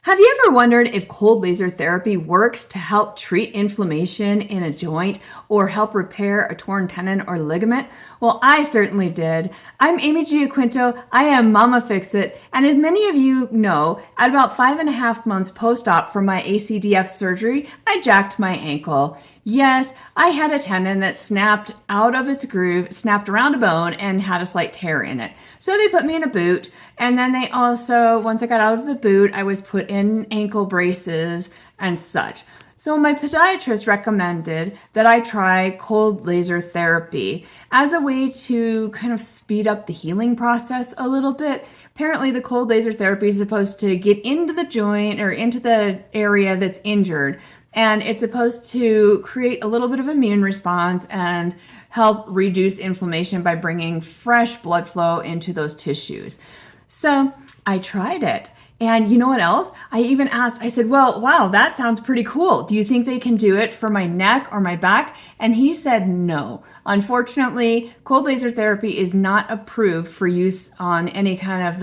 Have you ever wondered if cold laser therapy works to help treat inflammation in a joint or help repair a torn tendon or ligament? Well, I certainly did. I'm Amy Giaquinto. I am Mama Fix-It. And as many of you know, at about 5.5 months post-op from my ACDF surgery, I jacked my ankle. Yes, I had a tendon that snapped out of its groove, snapped around a bone, and had a slight tear in it. So they put me in a boot, and then they also, once I got out of the boot, I was put in ankle braces and such. So my podiatrist recommended that I try cold laser therapy as a way to kind of speed up the healing process a little bit. Apparently the cold laser therapy is supposed to get into the joint or into the area that's injured, and it's supposed to create a little bit of immune response and help reduce inflammation by bringing fresh blood flow into those tissues. So I tried it. And you know what else? I even asked, I said, well, wow, that sounds pretty cool. Do you think they can do it for my neck or my back? And he said no. Unfortunately, cold laser therapy is not approved for use on any kind of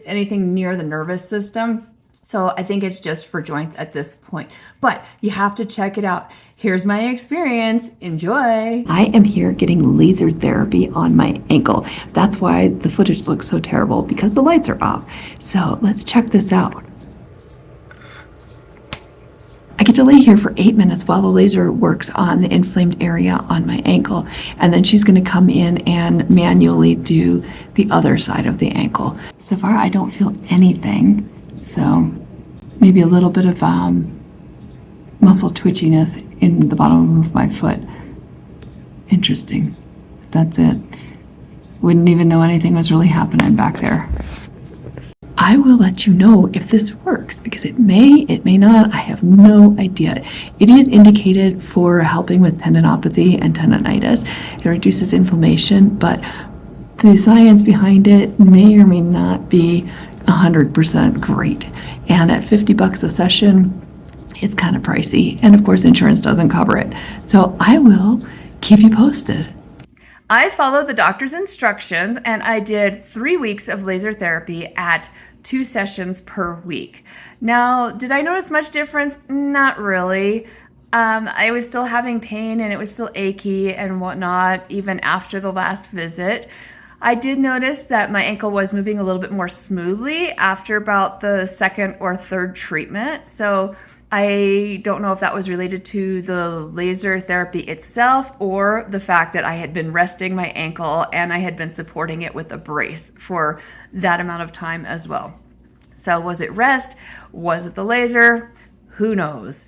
anything near the nervous system. So I think it's just for joints at this point. But you have to check it out. Here's my experience. Enjoy. I am here getting laser therapy on my ankle. That's why the footage looks so terrible, because the lights are off. So let's check this out. I get to lay here for 8 minutes while the laser works on the inflamed area on my ankle. And then she's going to come in and manually do the other side of the ankle. So far, I don't feel anything. So maybe a little bit of muscle twitchiness in the bottom of my foot. Interesting. That's it. Wouldn't even know anything was really happening back there. I will let you know if this works, because it may not. I have no idea. It is indicated for helping with tendinopathy and tendonitis. It reduces inflammation, but the science behind it may or may not be 100% great. And at $50 a session, it's kind of pricey. And of course, insurance doesn't cover it. So I will keep you posted. I followed the doctor's instructions and I did 3 weeks of laser therapy at 2 sessions per week. Now, did I notice much difference? Not really. I was still having pain and it was still achy and whatnot, even after the last visit. I did notice that my ankle was moving a little bit more smoothly after about the second or third treatment. So I don't know if that was related to the laser therapy itself or the fact that I had been resting my ankle and I had been supporting it with a brace for that amount of time as well. So was it rest? Was it the laser? Who knows?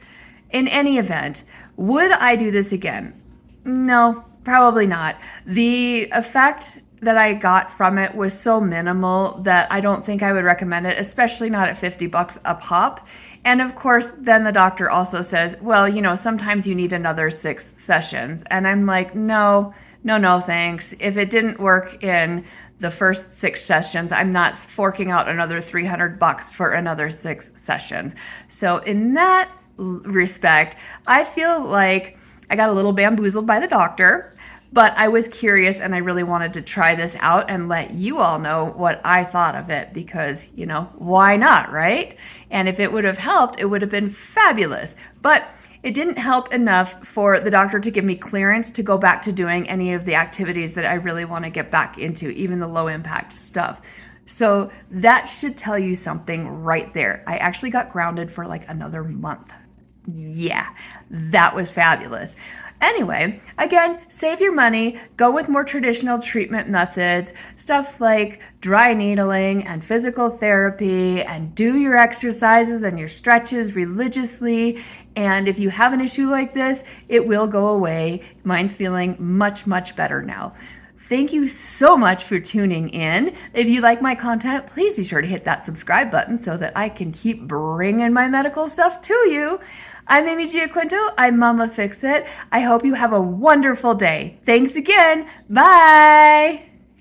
In any event, would I do this again? No, probably not. The effect that I got from it was so minimal that I don't think I would recommend it, especially not at $50 a pop. And of course, then the doctor also says, well, you know, sometimes you need another 6 sessions. And I'm like, no, thanks. If it didn't work in the first 6 sessions, I'm not forking out another $300 for another 6 sessions. So in that respect, I feel like I got a little bamboozled by the doctor. But I was curious and I really wanted to try this out and let you all know what I thought of it because, you know, why not, right? And if it would have helped, it would have been fabulous. But it didn't help enough for the doctor to give me clearance to go back to doing any of the activities that I really want to get back into, even the low impact stuff. So that should tell you something right there. I actually got grounded for like another month. Yeah, that was fabulous. Anyway, again, save your money, go with more traditional treatment methods, stuff like dry needling and physical therapy, and do your exercises and your stretches religiously. And if you have an issue like this, it will go away. Mine's feeling much, much better now. Thank you so much for tuning in. If you like my content, please be sure to hit that subscribe button so that I can keep bringing my medical stuff to you. I'm Amy Giaquinto. I'm Mama Fix-It. I hope you have a wonderful day. Thanks again. Bye.